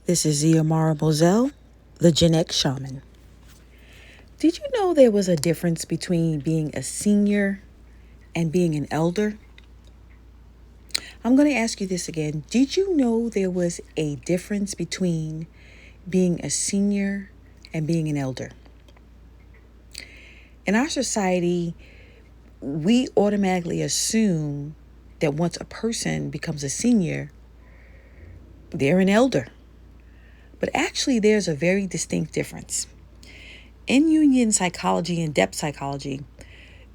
This is Ziamara Moselle, the Gen X Shaman. Did you know there was a difference between being a senior and being an elder? I'm going to ask you this again. Did you know there was a difference between being a senior and being an elder? In our society, we automatically assume that once a person becomes a senior, they're an elder. But actually, there's a very distinct difference. In Jungian psychology and depth psychology,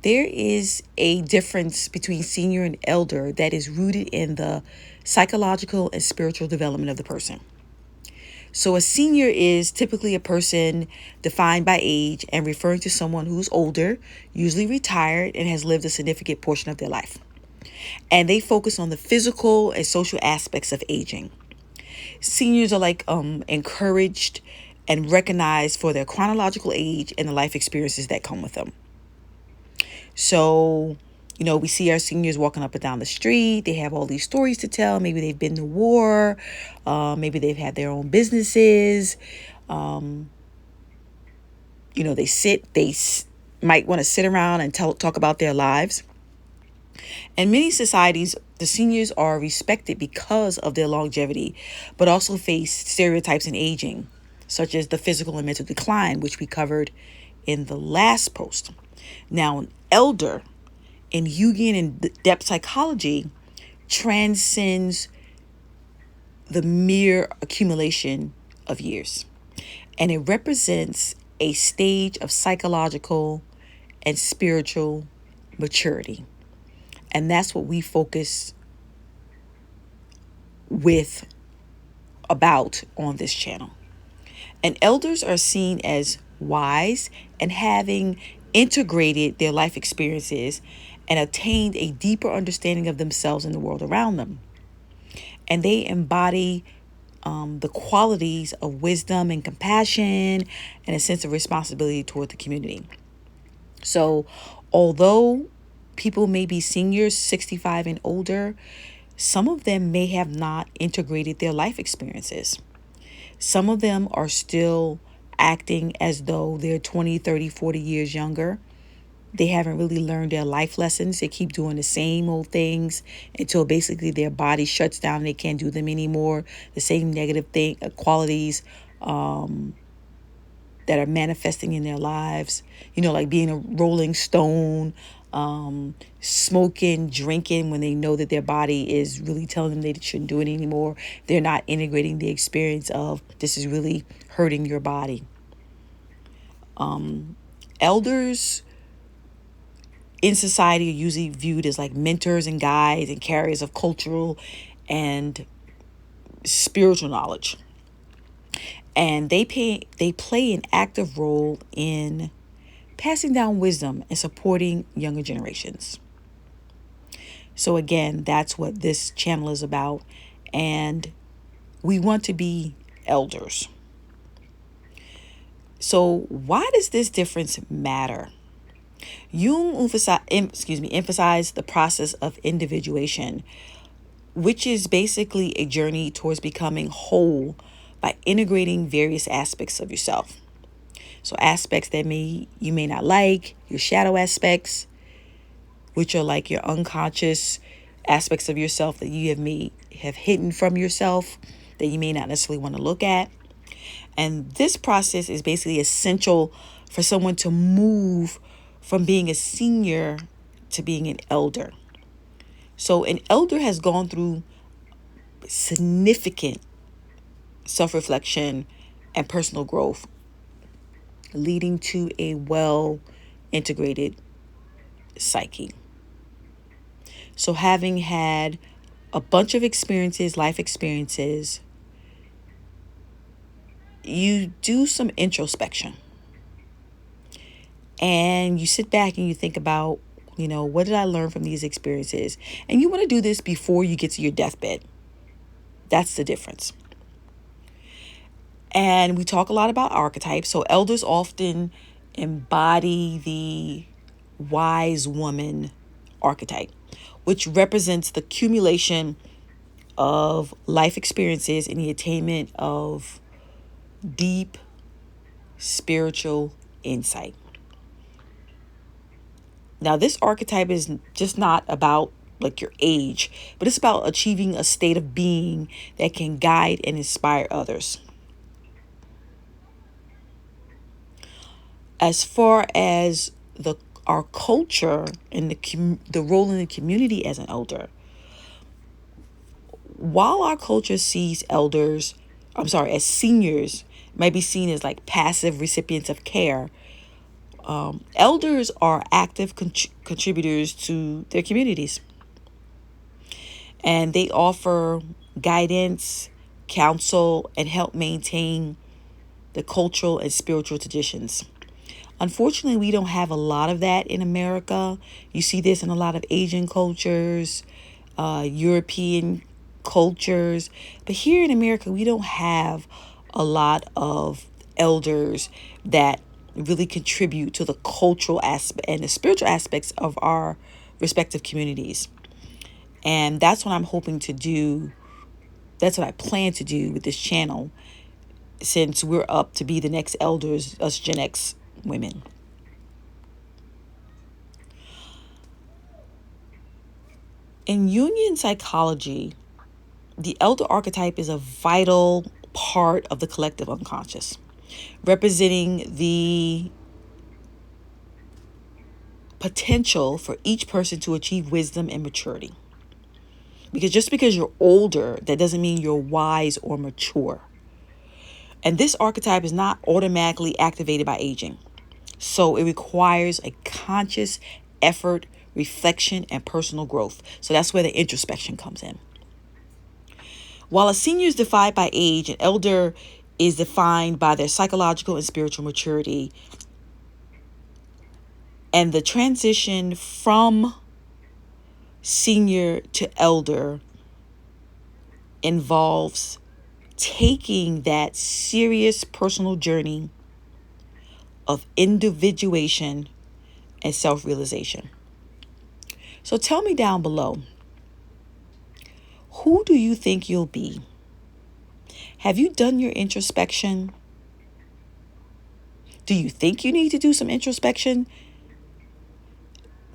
there is a difference between senior and elder that is rooted in the psychological and spiritual development of the person. So a senior is typically a person defined by age and referring to someone who's older, usually retired, and has lived a significant portion of their life. And they focus on the physical and social aspects of aging. Seniors are encouraged and recognized for their chronological age and the life experiences that come with them. So, we see our seniors walking up and down the street. They have all these stories to tell. Maybe they've been to war. Maybe they've had their own businesses. They might want to sit around and talk about their lives. In many societies, the seniors are respected because of their longevity, but also face stereotypes in aging, such as the physical and mental decline, which we covered in the last post. Now, an elder in Jungian and depth psychology transcends the mere accumulation of years, and it represents a stage of psychological and spiritual maturity. And that's what we focus about on this channel. And elders are seen as wise and having integrated their life experiences and attained a deeper understanding of themselves and the world around them. And they embody the qualities of wisdom and compassion and a sense of responsibility toward the community. So although people may be seniors, 65 and older, some of them may have not integrated their life experiences. Some of them are still acting as though they're 20, 30, 40 years younger. They haven't really learned their life lessons. They keep doing the same old things until basically their body shuts down and they can't do them anymore. The same negative qualities that are manifesting in their lives, like being a rolling stone, smoking, drinking when they know that their body is really telling them they shouldn't do it anymore. They're not integrating the experience of this is really hurting your body. Elders in society are usually viewed as like mentors and guides and carriers of cultural and spiritual knowledge. And they play an active role in passing down wisdom and supporting younger generations. So again, that's what this channel is about. And we want to be elders. So why does this difference matter? Jung emphasized the process of individuation, which is basically a journey towards becoming whole by integrating various aspects of yourself. So aspects that you may not like, your shadow aspects, which are like your unconscious aspects of yourself that you have hidden from yourself that you may not necessarily want to look at. And this process is basically essential for someone to move from being a senior to being an elder. So an elder has gone through significant self-reflection and personal growth, leading to a well-integrated psyche. So having had a bunch of life experiences, you do some introspection. And you sit back and you think about, what did I learn from these experiences? And you want to do this before you get to your deathbed. That's the difference. And we talk a lot about archetypes. So elders often embody the wise woman archetype, which represents the accumulation of life experiences and the attainment of deep spiritual insight. Now, this archetype is just not about like your age, but it's about achieving a state of being that can guide and inspire others. As far as the our culture and the role in the community as an elder, while our culture sees as seniors, might be seen as like passive recipients of care, elders are active contributors to their communities, and they offer guidance, counsel, and help maintain the cultural and spiritual traditions. Unfortunately, we don't have a lot of that in America. You see this in a lot of Asian cultures, European cultures. But here in America, we don't have a lot of elders that really contribute to the cultural aspect and the spiritual aspects of our respective communities. And that's what I'm hoping to do. That's what I plan to do with this channel, since we're up to be the next elders, us Gen X women. In Jungian psychology, the elder archetype is a vital part of the collective unconscious, representing the potential for each person to achieve wisdom and maturity. Because just because you're older, that doesn't mean you're wise or mature. And this archetype is not automatically activated by aging. So it requires a conscious effort, reflection, and personal growth. So that's where the introspection comes in. While a senior is defined by age, an elder is defined by their psychological and spiritual maturity. And the transition from senior to elder involves taking that serious personal journey of individuation and self-realization. So tell me down below, who do you think you'll be? Have you done your introspection? Do you think you need to do some introspection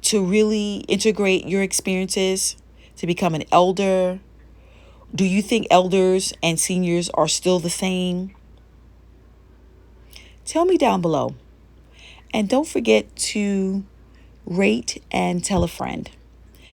to really integrate your experiences to become an elder? Do you think elders and seniors are still the same? Tell me down below. And don't forget to rate and tell a friend.